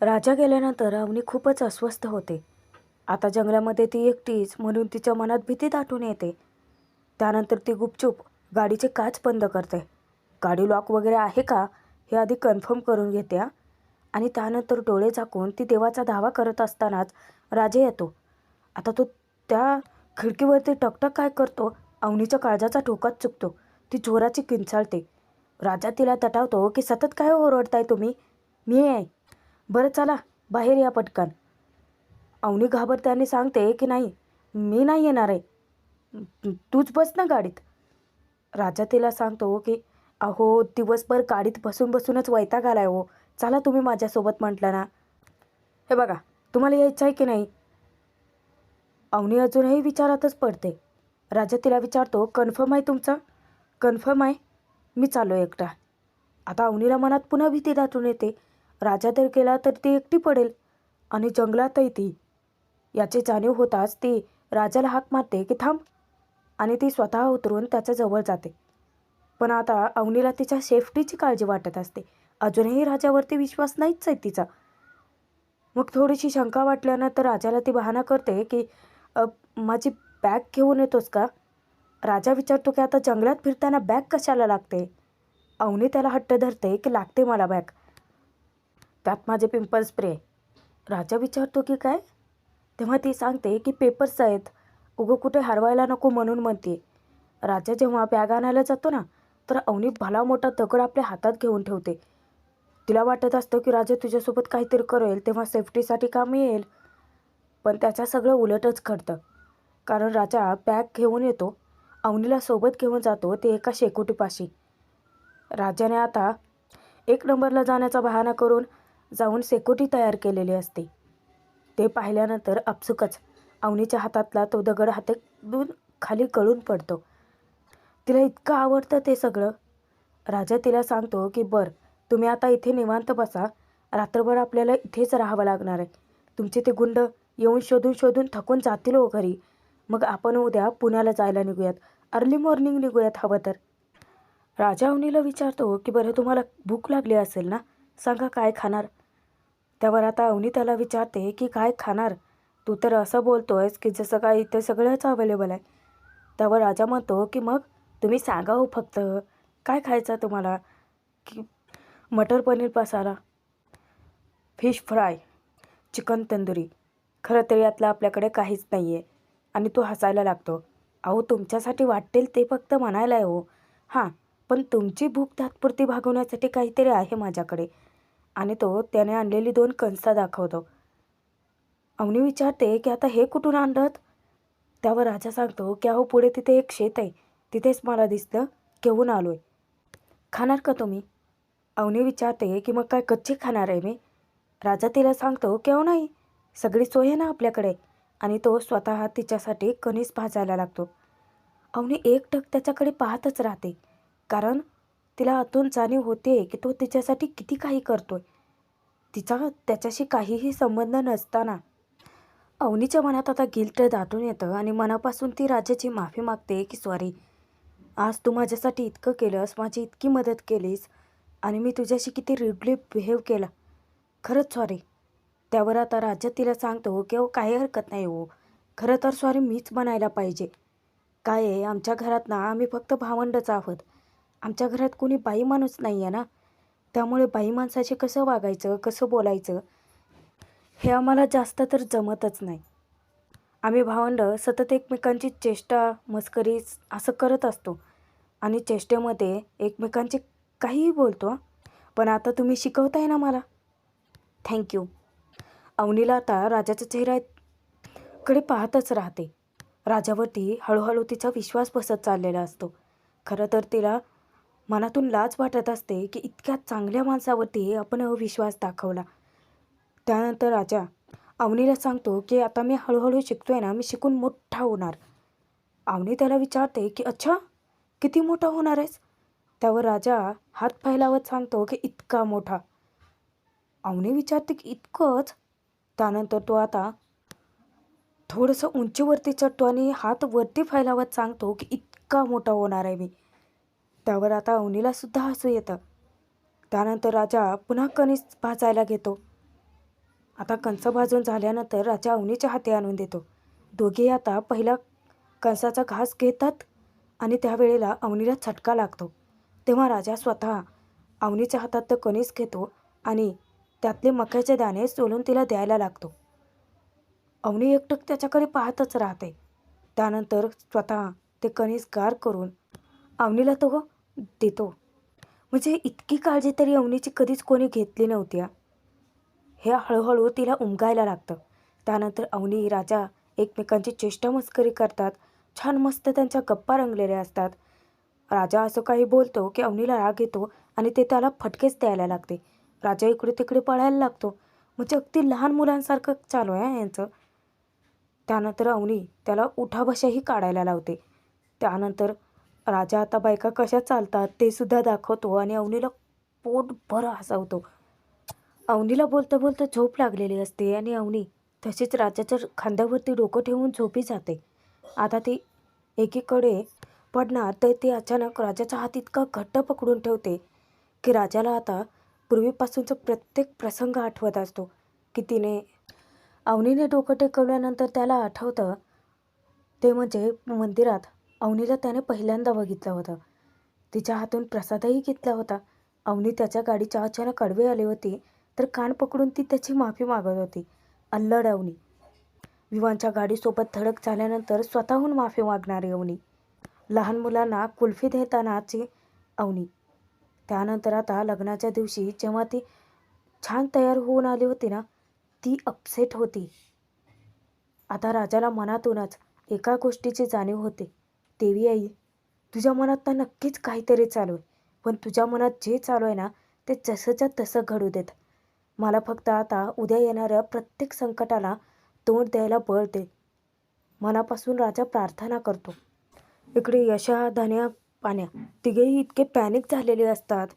राजा गेल्यानंतर अवनी खूपच अस्वस्थ होते. आता जंगलामध्ये ती एकटीच म्हणून तिच्या मनात भीती दाटून येते. त्यानंतर ती गुपचूप गाडीचे काच बंद करते. गाडी लॉक वगैरे आहे का हे आधी कन्फर्म करून घेते आणि त्यानंतर डोळे झाकून ती देवाचा धावा करत असतानाच राजा येतो. आता तो त्या खिडकीवरती टकटक काय करतो, अवनीच्या काळजाचा ठोकाच चुकतो. ती जोराची किंचाळते. राजा तिला तटावतो की सतत काय ओरडताय तुम्ही, मी आहे. बरं चला बाहेर या पटकन. अवनी घाबरत्याने सांगते की नाही, मी नाही येणार आहे, तूच बस ना गाडीत. राजा तिला सांगतो की अहो दिवसभर गाडीत बसून बसूनच वैताग आलाय हो, चला तुम्ही माझ्यासोबत म्हटलं ना. हे बघा, तुम्हाला यायचं आहे की नाही. अवनी अजूनही विचारातच पडते. राजा तिला विचारतो, कन्फर्म आहे तुमचं, कन्फर्म आहे, मी चाललो एकटा. आता अवनीला मनात पुन्हा भीती दाटून येते. राजा जर गेला तर ती एकटी पडेल आणि जंगलातही ती. याची जाणीव होताच ती राजाला हाक मारते की थांब आणि ती स्वतः उतरून त्याच्या जवळ जाते. पण आता अवनीला तिच्या सेफ्टीची काळजी वाटत असते. अजूनही राजावरती विश्वास नाहीच आहे तिचा. मग थोडीशी शंका वाटल्यानंतर राजाला ती बहाणा करते की माझी बॅग घेऊन येतोस का. राजा विचारतो की आता जंगलात फिरताना बॅग कशाला लागते. अवनी त्याला हट्ट धरते की लागते मला बॅग, त्यात माझे पिंपल स्प्रे. राजा विचारतो की काय. तेव्हा ती सांगते की पेपर्स आहेत, उगं कुठे हरवायला नको म्हणून म्हणते. राजा जेव्हा बॅग आणायला जातो ना, तर अवनी भला मोठा दगड आपल्या हातात घेऊन ठेवते. तिला वाटत असतं की राजा तुझ्यासोबत काहीतरी करेल तेव्हा सेफ्टीसाठी कामी येईल. पण त्याचं सगळं उलटच घडतं. कारण राजा बॅग घेऊन येतो, अवनीला सोबत घेऊन जातो ते एका शेकोटीपाशी. राजाने आता 1 नंबरला जाण्याचा बहाणा करून जाऊन शेकोटी तयार केलेली असते. ते पाहिल्यानंतर आपसुकच अवनीच्या हातातला तो दगड हातातून खाली गळून पडतो. तिला इतकं आवडतं ते सगळं. राजा तिला सांगतो की बरं, तुम्ही आता इथे निवांत बसा, रात्रभर आपल्याला इथेच राहावं लागणार आहे. तुमचे ते गुंड येऊन शोधून शोधून थकून जातील हो घरी. मग आपण उद्या पुण्याला जायला निघूयात, अर्ली मॉर्निंग निघूयात हवं तर. राजा अवनीला विचारतो की बरं तुम्हाला भूक लागली असेल ना, सांगा काय खाणार. त्यावर आता अवनी त्याला विचारते की काय खाणार, तू तर असं बोलतोयस की जसं काय इथे सगळंच अवेलेबल आहे. त्यावर राजा म्हणतो की मग तुम्ही सांगा हो फक्त, काय खायचं तुम्हाला. की मटर paneer masala, fish fry, chicken tandoori. खरं तर यातलं आपल्याकडे काहीच नाही आहे. आणि तो हसायला लागतो. अहो तुमच्यासाठी वाटेल ते फक्त म्हणायला आहे हो. हां, पण तुमची भूक तात्पुरती भागवण्यासाठी काहीतरी आहे माझ्याकडे. आणि तो त्याने आणलेली 2 कणसं दाखवतो. अवनी विचारते की आता हे कुठून आणलं. त्यावर राजा सांगतो की अहो पुढे तिथे एक शेत आहे, तिथेच मला दिसलं, घेऊन आलो आहे. खाणार का तुम्ही. अवनी विचारते की मग काय कच्चे खाणार आहे मी. राजा तिला सांगतो की अहो नाही, सगळी सोय आहे ना आपल्याकडे. आणि तो स्वतः तिच्यासाठी कणीस भाजायला लागतो. अवनी एकटक त्याच्याकडे पाहतच राहते, कारण तिला आतून जाणीव होते की तो तिच्यासाठी किती काही करतोय, तिचा त्याच्याशी काहीही संबंध नसताना. अवनीच्या मनात आता गिल्ट दाटून येतं आणि मनापासून ती राजाची माफी मागते की सॉरी, आज तू माझ्यासाठी इतकं केलंस, माझी इतकी मदत केलीस आणि मी तुझ्याशी किती रिडली बिहेव केला, खरंच सॉरी. त्यावर आता राजा तिला सांगतो की अहो काही हरकत नाही हो, खरं तर सॉरी मीच म्हणायला पाहिजे. काय आहे, आमच्या घरात ना आम्ही फक्त भावंडच आहोत. आमच्या घरात कोणी बाई माणूस नाही आहे ना, त्यामुळे बाई माणसाशी कसं वागायचं, कसं बोलायचं हे आम्हाला जास्त तर जमतच नाही. आम्ही भावंडं सतत एकमेकांची चेष्टा मस्करी असं करत असतो आणि चेष्टेमध्ये एकमेकांचे काहीही बोलतो. पण आता तुम्ही शिकवताय ना मला, थँक्यू. अवनीला आता राजाच्या चेहऱ्याकडे पाहतच राहते. राजावरती हळूहळू तिचा विश्वास बसत चाललेला असतो. खरं तर तिला मनातून लाज वाटत असते की इतक्या चांगल्या माणसावरती आपण अविश्वास दाखवला. त्यानंतर राजा अवनीला सांगतो की आता मी हळूहळू शिकतोय ना, मी शिकून मोठा होणार. अवनी त्याला विचारते की अच्छा, किती मोठा होणार आहेस. त्यावर राजा हात फैलावत सांगतो की इतका मोठा. अवनी विचारते की इतकंच. त्यानंतर तो आता थोडंसं उंचीवरती चढतो आणि हात वरती फैलावत सांगतो की इतका मोठा होणार आहे मी. त्यावर आता अवनीला सुद्धा हसू येतं. त्यानंतर राजा पुन्हा कणीस भाजायला घेतो. आता कंस भाजून झाल्यानंतर राजा अवनीच्या हाती आणून देतो. दोघेही आता पहिला कंसाचा घास घेतात आणि त्यावेळेला अवनीला चटका लागतो. तेव्हा राजा स्वतः अवनीच्या हातात तो कणीस घेतो आणि त्यातले मक्याचे दाणे सोलून तिला द्यायला लागतो. अवनी एकटक त्याच्याकडे पाहतच राहते. त्यानंतर स्वतः ते कणीस गार करून अवनीला तो देतो. म्हणजे इतकी काळजी तरी अवनीची कधीच कोणी घेतली नव्हती. हे हळूहळू तिला उमगायला लागतं. त्यानंतर अवनी राजा एकमेकांची चेष्टा मस्करी करतात. छान मस्त त्यांच्या गप्पा रंगलेल्या असतात. राजा असं काही बोलतो की अवनीला राग येतो आणि ते त्याला फटकेच द्यायला लागते. राजा इकडे तिकडे पळायला लागतो. म्हणजे अगदी लहान मुलांसारखं चालू आहे यांचं. त्यानंतर अवनी त्याला उठाबशाही काढायला लावते. त्यानंतर राजा आता बायका कशा चालतात ते सुद्धा दाखवतो आणि अवनीला पोटभर हसवतो. अवनीला बोलता बोलता झोप लागलेली असते आणि अवनी तशीच राजाच्या खांद्यावरती डोकं ठेवून झोपी जाते. आता ती एकीकडे पडणार तर ती अचानक राजाचा हात इतका घट्ट पकडून ठेवते की राजाला आता पूर्वीपासूनचा प्रत्येक प्रसंग आठवत असतो की अवनीने डोकं टेकवल्यानंतर त्याला आठवतं ते म्हणजे मंदिरात अवनीला त्याने पहिल्यांदा बघितलं होतं. तिच्या हातून प्रसादही घेतला होता. अवनी त्याच्या गाडीच्या अचानक आडवी आली होती तर कान पकडून ती त्याची माफी मागत होती. अल्लड अवनी. विवांच्या गाडीसोबत धडक झाल्यानंतर स्वतःहून माफी मागणारी अवनी. लहान मुलांना कुल्फी देतानाची अवनी. त्यानंतर आता लग्नाच्या दिवशी जेव्हा ती छान तयार होऊन आली होती ना, ती अपसेट होती. आता राजाला मनातूनच एका गोष्टीची जाणीव होते. देवी आई, तुझ्या मनात तर नक्कीच काहीतरी चालू आहे. पण तुझ्या मनात जे चालू आहे ना ते जसंच्या तसं घडू देत. मला फक्त आता उद्या येणाऱ्या प्रत्येक संकटाला तोंड द्यायला बळ दे. मनापासून राजा प्रार्थना करतो. इकडे यशा, धन्या, पाण्या तिघेही इतके पॅनिक झालेले असतात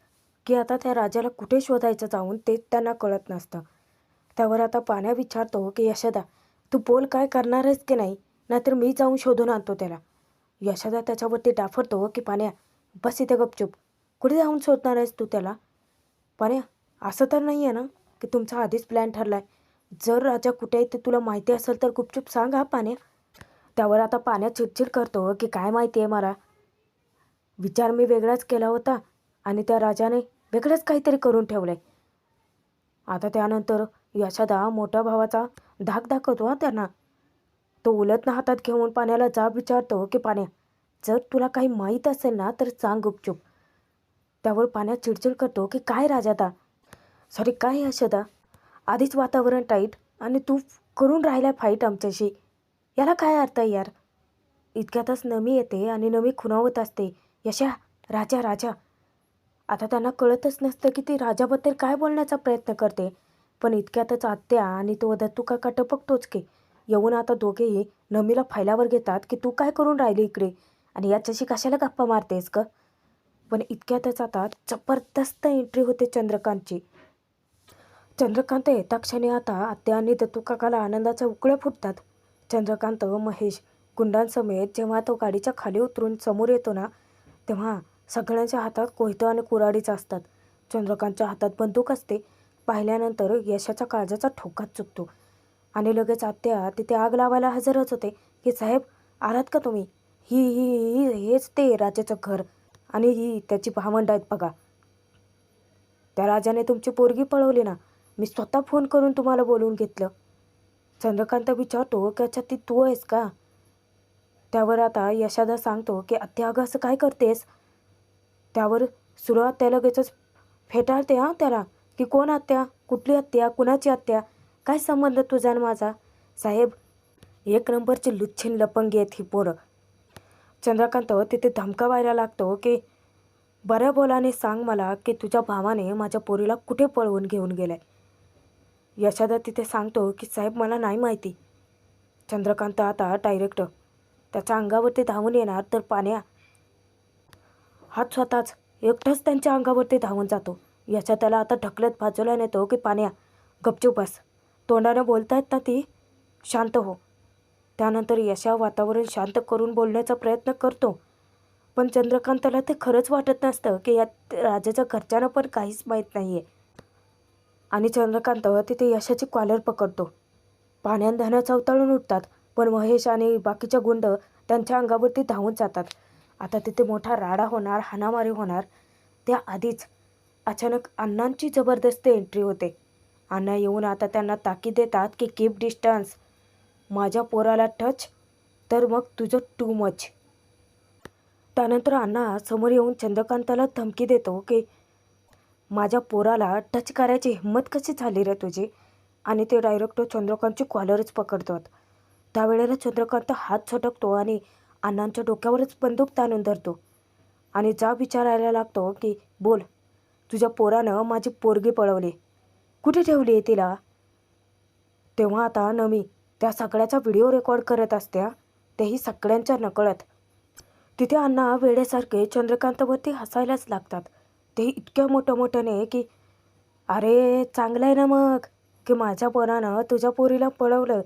की आता त्या राजाला कुठे शोधायचं जाऊन ते त्यांना कळत नसतं. त्यावर आता पाण्या विचारतो की यशोदा, तू बोल काय करणार आहेस की नाही, नाहीतर मी जाऊन शोधून आणतो त्याला. यशोदा त्याच्यावरती डाफरतो की पाण्या बस इथे गपचूप, कुठे जाऊन शोधणार आहेस तू त्याला. पाण्या, असं तर नाही आहे ना की तुमचा आधीच प्लॅन ठरला आहे. जर राजा कुठे आहे ते तुला माहिती असेल तर गुपचूप सांग हा पाण्या. त्यावर आता पाण्या चिडचिड करतो की काय माहिती आहे मला, विचार मी वेगळाच केला होता आणि त्या राजाने वेगळंच काहीतरी करून ठेवलं आहे. आता त्यानंतर यशोदा मोठ्या भावाचा धाक दाखवतो त्यांना. तो उलटनं हातात घेऊन पाण्याला जाब विचारतो की पाण्या, जर तुला काही माहीत असेल ना तर सांग गुपचूप. त्यावर पाण्या चिडचिड करतो की काय राजादा, सॉरी काय यशोदा, आधीच वातावरण टाईट आणि तू करून राहिला फाईट आमच्याशी, याला काय अर्थ आहे यार. इतक्यातच नमी येते आणि नमी खुणावत असते, यशा, राजा राजा. आता त्यांना कळतच नसतं की ती राजाबद्दल काय बोलण्याचा प्रयत्न करते. पण इतक्यातच आत्या आणि तो दत्तू काका टपकतोच की येऊन आता दोघेही नमीला फायलावर घेतात की तू काय करून राहिली इकडे आणि याच्याशी कशाला गप्पा मारतेस का. पण इतक्यातच आता जबरदस्त एंट्री होते चंद्रकांतची. चंद्रकांत येता क्षणी आता आत्या आणि दत्तू काकाला आनंदाच्या उकळ्या फुटतात. चंद्रकांत महेश गुंडांसमेत जेव्हा तो गाडीच्या खाली उतरून समोर येतो ना, तेव्हा सगळ्यांच्या हातात कोयतं आणि कुऱ्हाडीच असतात. चंद्रकांतच्या हातात बंदूक असते. पाहिल्यानंतर यशाच्या काळजाचा ठोकाच चुकतो आणि लगेच आत्या तिथे आग लावायला हजरच होते की साहेब आलात का तुम्ही, ही ही ही हेच ते राजाचं घर आणि ही त्याची भावंड आहेत बघा. त्या राजाने तुमची पोरगी पळवली ना, मी स्वतः फोन करून तुम्हाला बोलवून घेतलं. चंद्रकांत विचारतो की अच्छा ती तू आहेस का. त्यावर आता यशोदा सांगतो की आत्या अगं असं काय करतेस. त्यावर सुरुवात त्या लगेचच फेटाळते त्याला की कोण आत्या, कुठली आत्या, कुणाची आत्या, काय संबंध तुझा आणि माझा. साहेब एक नंबरची लुच्छीन लपंगी आहेत ही पोरं. चंद्रकांत तिथे धमकावायला लागतो की बऱ्या बोलाने सांग मला की तुझ्या भावाने माझ्या पोरीला कुठे पळवून घेऊन गेलाय. यशोदा तिथे सांगतो की साहेब मला नाही माहिती. चंद्रकांत आता डायरेक्ट त्याच्या अंगावरती धावून येणार तर पाण्या हात स्वतःच एकटाच त्यांच्या अंगावरती धावून जातो. यशोदाला आता ढकलत बाजूला नेतो की पाण्या गपचूप बस, तोंडाने बोलतायत ना ती, शांत हो. त्यानंतर यशा वातावरण शांत करून बोलण्याचा प्रयत्न करतो. पण चंद्रकांतला ते खरंच वाटत नसतं की या राजाच्या घरच्यांना पण काहीच माहीत नाही आहे. आणि चंद्रकांत तिथे यशाची कॉलर पकडतो. पाण्यात धनं चवताळून उठतात, पण महेश आणि बाकीचे गुंड त्यांच्या अंगावरती धावून जातात. आता तिथे मोठा राडा होणार, हाणामारी होणार. त्याआधीच अचानक अण्णांची जबरदस्त एंट्री होते. अण्णा येऊन आता त्यांना ताकीद देतात की कीप डिस्टन्स. माझ्या पोराला टच तर मग तुझं टू मच. त्यानंतर अण्णा समोर येऊन चंद्रकांताला धमकी देतो की माझ्या पोराला टच करायची हिंमत कशी झाली रे तुझी. आणि ते डायरेक्ट चंद्रकांतची कॉलरच पकडतात. त्यावेळेला चंद्रकांत हात झटकतो आणि अण्णांच्या डोक्यावरच बंदूक ताणून धरतो आणि विचारायला लागतो की बोल, तुझ्या पोरानं माझी पोरगी पळवली, कुठे ठेवली आहे तिला. तेव्हा आता नमी त्या सगळ्याचा व्हिडिओ रेकॉर्ड करत असत्या, तेही सगळ्यांच्या नकळत. तिथे अण्णा वेड्यासारखे चंद्रकांतवरती हसायलाच लागतात. तेही इतक्या मोठ्याने की अरे चांगलं आहे ना मग की माझ्या पोरानं तुझ्या पोरीला पळवलं.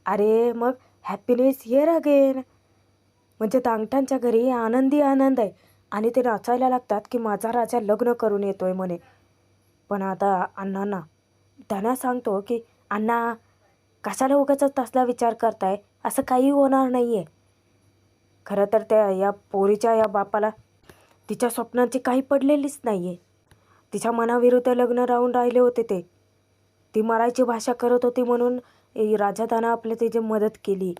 अरे मग हॅपीनेस हिअर अगेन. म्हणजे दांगटांच्या घरी आनंदी आनंद आहे. आणि ते नाचायला लागतात की माझा राजा लग्न करून येतोय म्हणे. पण आता अण्णांना त्यांना सांगतो की अण्णा कशाला उगाच तसला विचार करताय, असं काही होणार नाही आहे. खरं तर त्या या पोरीच्या या बापाला तिच्या स्वप्नांची काही पडलेलीच नाही आहे. तिच्या मनाविरुद्ध लग्न राहून राहिले होते ते. ती मरायची भाषा करत होती म्हणून राजादाना आपल्या तिची मदत केली.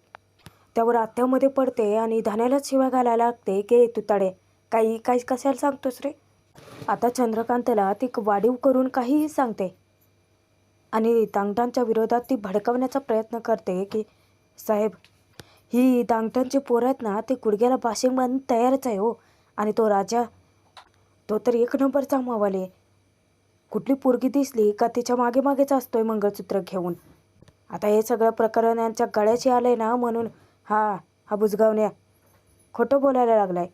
त्यावर आत्यामध्ये पडते आणि धान्यालाच शिवाय घालायला लागते की तुताडे काही कशाला सांगतोस रे. आता चंद्रकांतला ती वाढीव करून काहीही सांगते आणि दांगटांच्या विरोधात ती भडकवण्याचा प्रयत्न करते की साहेब, ही दांगटांची पोरं आहेत ना, ते गुडघ्याला बाशिंग बांधून तयारच आहे हो. आणि तो राजा तो तर एक नंबरचा मावाले. कुठली पोरगी दिसली का तिच्या मागेच असतोय मंगळसूत्र घेऊन. आता हे सगळं प्रकरण यांच्या गळ्याशी आलंय ना, म्हणून हा बुजगावण्या खोटं बोलायला लागलाय.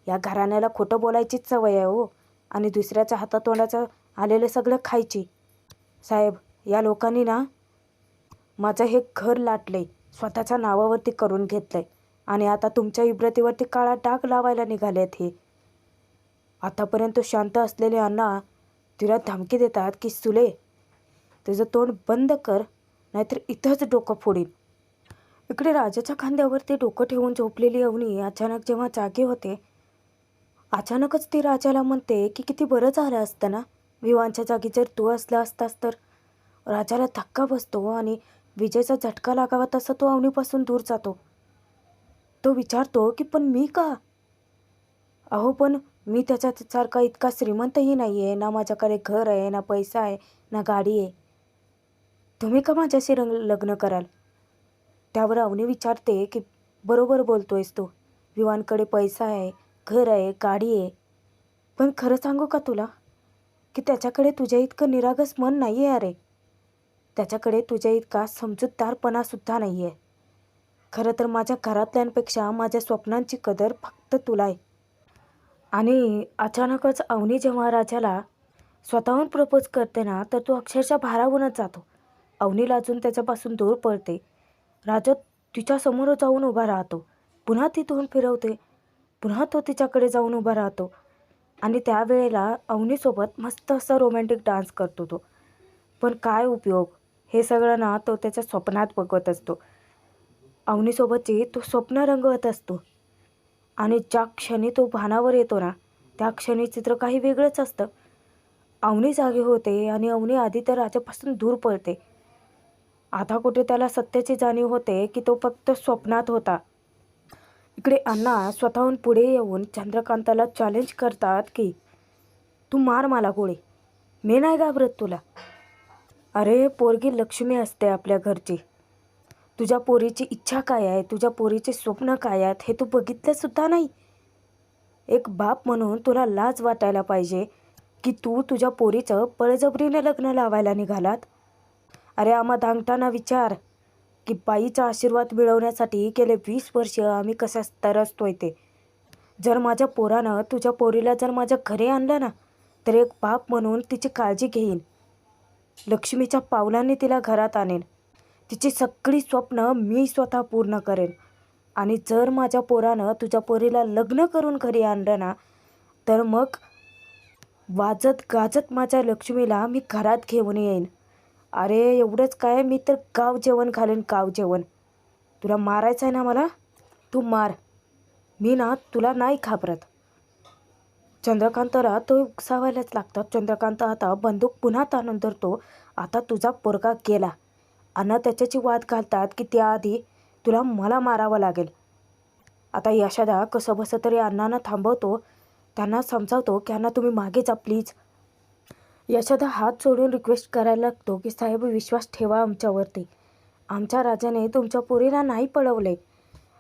या घराण्याला खोटं बोलायचीच सवय आहे हो. आणि दुसऱ्याच्या हातातोंडाचं आलेलं सगळं खायची. साहेब, या लोकांनी ना माझं हे घर लाटलंय, स्वतःच्या नावावरती करून घेतलंय आणि आता तुमच्या इब्रतीवरती काळा डाग लावायला निघालेत हे. आतापर्यंत शांत असलेले अण्णा तिला धमकी देतात की सुले, तुझं तोंड बंद कर, नाहीतर इथंच डोकं फोडीन. इकडे राजाच्या खांद्यावरती डोकं ठेवून झोपलेली अवनी अचानक जेव्हा जागी होते, अचानकच ती राजाला म्हणते की किती बरं झालं असतं ना, विवांच्या जागी जर तू असला असतास तर. राजाला धक्का बसतो आणि विजेचा झटका लागावा तसा तो अवनीपासून दूर जातो. तो विचारतो की पण मी का. अहो पण मी त्याच्यासारखा इतका श्रीमंतही नाही आहे, ना माझ्याकडे घर आहे, ना पैसा आहे, ना गाडी आहे. तुम्ही का माझ्याशी लग्न कराल. त्यावर अवनी विचारते की बरोबर बोलतोयस तू, विवांकडे पैसा आहे, घर आहे, गाडी आहे, पण खरं सांगू का तुला की त्याच्याकडे तुझ्या इतकं निरागस मन नाही आहे. अरे त्याच्याकडे तुझ्या इतका समजूतदारपणासुद्धा नाही आहे. खरं तर माझ्या घरातल्यांपेक्षा माझ्या स्वप्नांची कदर फक्त तुला आहे. आणि अचानकच अवनी जेव्हा राजाला स्वतःहून प्रपोज करते ना, तर तो अक्षरशः भारावूनच जातो. अवनी लाजून त्याच्यापासून दूर पळते. राजा तिच्यासमोर जाऊन उभा राहतो. पुन्हा ती तोंड फिरवते. पुन्हा तो तिच्याकडे जाऊन उभा राहतो आणि त्यावेळेला अवनीसोबत मस्त असा रोमॅन्टिक डान्स करतो तो. पण काय उपयोग, हे सगळं ना तो त्याच्या स्वप्नात बघत असतो. अवनीसोबतची तो स्वप्न रंगवत असतो. आणि ज्या क्षणी तो भानावर येतो ना, त्या क्षणी चित्र काही वेगळंच असतं. अवनी जागी होते आणि अवनी आधी तर राजापासून दूर पळते. आता कुठे त्याला सत्याची जाणीव होते की तो फक्त स्वप्नात होता. इकडे अण्णा स्वतःहून पुढे येऊन चंद्रकांताला चॅलेंज करतात की तू मार मला गोळी, मी नाही घाबरत तुला. अरे पोरगी लक्ष्मी असते आपल्या घरची. तुझ्या पोरीची इच्छा काय आहे, तुझ्या पोरीचे स्वप्न काय आहेत हे तू बघितलंसुद्धा नाही. एक बाप म्हणून तुला लाज वाटायला पाहिजे की तू तुझ्या पोरीचं बळजबरीने लग्न लावायला निघालात. अरे आम्हा दांगटांना विचार की बाईचा आशीर्वाद मिळवण्यासाठी गेले 20 वर्ष आम्ही कशा तरसतोय ते. जर माझ्या पोरानं तुझ्या पोरीला जर माझ्या घरी आणलं ना, तर एक बाप म्हणून तिची काळजी घेईन. लक्ष्मीच्या पावलांनी तिला घरात आणेन. तिची सगळी स्वप्न मी स्वतः पूर्ण करेन. आणि जर माझ्या पोरानं तुझ्या पोरीला लग्न करून घरी आणलं ना, तर मग वाजत गाजत माझ्या लक्ष्मीला मी घरात घेऊन येईन. अरे एवढंच काय, मी तर गाव जेवण घालेन, गाव जेवण. तुला मारायचं आहे ना मला, तू मार. मी ना तुला नाही घाबरत. चंद्रकांतला तो उकसावायलाच लागतात. चंद्रकांत आता बंदूक पुन्हा ताणून धरतो. आता तुझा पोरगा गेला. अण्णा त्याच्याची वाद घालतात की त्याआधी तुला मला मारावं लागेल. आता यशोदा कसं बसं तरी अण्णांना थांबवतो. त्यांना समजावतो की अण्णा तुम्ही मागे जा प्लीज. यशोदा हात सोडून रिक्वेस्ट करायला लागतो की साहेब विश्वास ठेवा आमच्यावरती. आमच्या राजाने तुमच्या पोरीला नाही पळवले.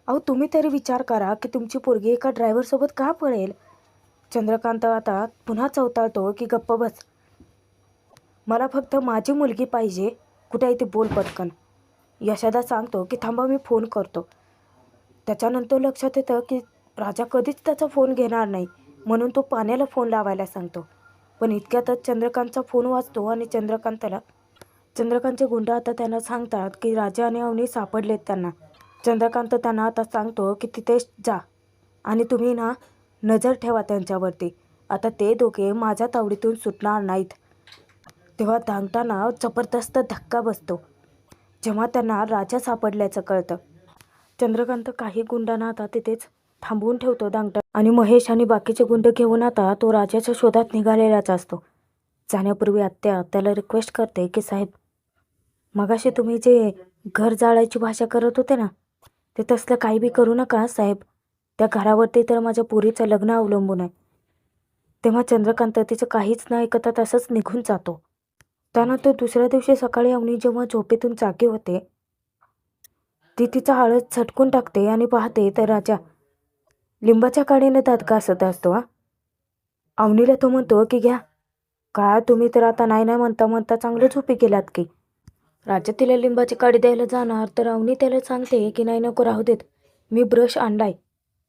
अहो तुम्ही तरी विचार करा की तुमची पोरगी एका ड्रायव्हरसोबत का पळेल. चंद्रकांत आता पुन्हा चवताळतो की गप्प बस. मला फक्त माझी मुलगी पाहिजे. कुठे आहे ती बोल पटकन. यशोदा सांगतो की थांबा मी फोन करतो. त्याच्यानंतर लक्षात येतं की राजा कधीच त्याचा फोन घेणार नाही, म्हणून तो पाण्याला फोन लावायला सांगतो. पण इतक्यातच चंद्रकांतचा फोन वाजतो आणि चंद्रकांतचे गुंड आता त्यांना सांगतात की राजा आणि अवनी सापडलेत त्यांना. चंद्रकांत त्यांना आता सांगतो की तिथे जा आणि तुम्ही ना नजर ठेवा त्यांच्यावरती. आता ते दोघे माझ्या तावडीतून सुटणार नाहीत. तेव्हा धांगताना जबरदस्त धक्का बसतो जेव्हा त्यांना राजा सापडल्याचं कळतं. चंद्रकांत काही गुंडांना आता तिथेच थांबवून ठेवतो दांगटा आणि महेश आणि बाकीचे गुंड घेऊन आता तो राजाच्या शोधात निघालेलाच असतो. जाण्यापूर्वी आत्या त्याला रिक्वेस्ट करते की साहेब मगाशी तुम्ही जे घर जाळायची भाषा करत होते ना, ते तसलं काही बी करू नका साहेब. त्या घरावरती तर माझ्या पोरीचं लग्न अवलंबून आहे. तेव्हा चंद्रकांत तिचं काहीच न ऐकता तसंच निघून जातो. त्यानंतर दुसऱ्या दिवशी सकाळी अवनी जेव्हा झोपेतून जागी होते, ती तिचा हळद झटकून टाकते आणि पाहते तर राजा लिंबाच्या काडीने दात घासत असतो. अवनीला तो म्हणतो की घ्या काय तुम्ही तर आता नाही नाही म्हणता म्हणता चांगलं झोपी गेलात की. राजा तिला लिंबाची काडी द्यायला जाणार तर अवनी त्याला सांगते की नाही नको राहू देत, मी ब्रश आणलाय.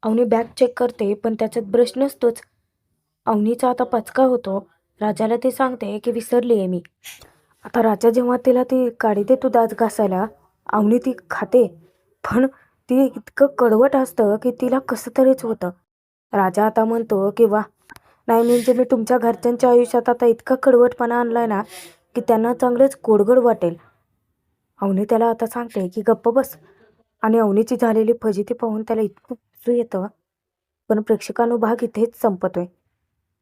अवनी बॅग चेक करते पण त्याच्यात ब्रश नसतोच. अवनीचा आता पचका होतो. राजाला ती सांगते की विसरली आहे मी. आता राजा जेव्हा तिला ती काडी देतो दात घासायला, अवनी ती खाते पण ती इतकं कडवट असतं की तिला कसं तरीच होतं. राजा आता म्हणतो की वा नाही म्हणजे मी तुमच्या घरच्यांच्या आयुष्यात आता इतका कडवटपणा आणलाय ना की त्यांना चांगलंच गोडगोड वाटेल. अवनी त्याला आता सांगते की गप्प बस आणि अवनीची झालेली फजिती पाहून त्याला इतकं हसू येतं. पण प्रेक्षकांनो भाग इथेच संपतोय.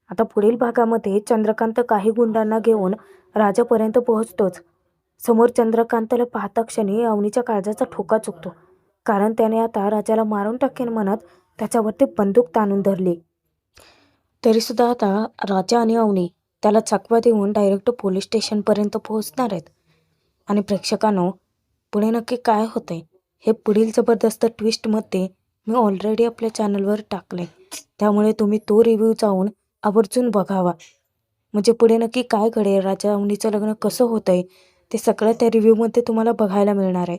आता पुढील भागामध्ये चंद्रकांत काही गुंडांना घेऊन राजापर्यंत पोहोचतोच. समोर चंद्रकांतला पाहता क्षणी अवनीच्या काळजाचा ठोका चुकतो, कारण त्याने आता राजाला मारून टाकेन म्हणत त्याच्यावरती बंदूक ताणून धरली. तरीसुद्धा आता राजा आणि अवनी त्याला चकवा देऊन डायरेक्ट पोलीस स्टेशनपर्यंत पोहोचणार आहेत. आणि प्रेक्षकांनो पुढे नक्की काय होतंय हे पुढील जबरदस्त ट्विस्टमध्ये मी ऑलरेडी आपल्या चॅनलवर टाकले, त्यामुळे तुम्ही तो रिव्ह्यू जाऊन आवर्जून बघावा. म्हणजे पुढे नक्की काय घडेल, राजा अवनीचं लग्न कसं होतंय ते सगळं त्या रिव्ह्यूमध्ये तुम्हाला बघायला मिळणार आहे.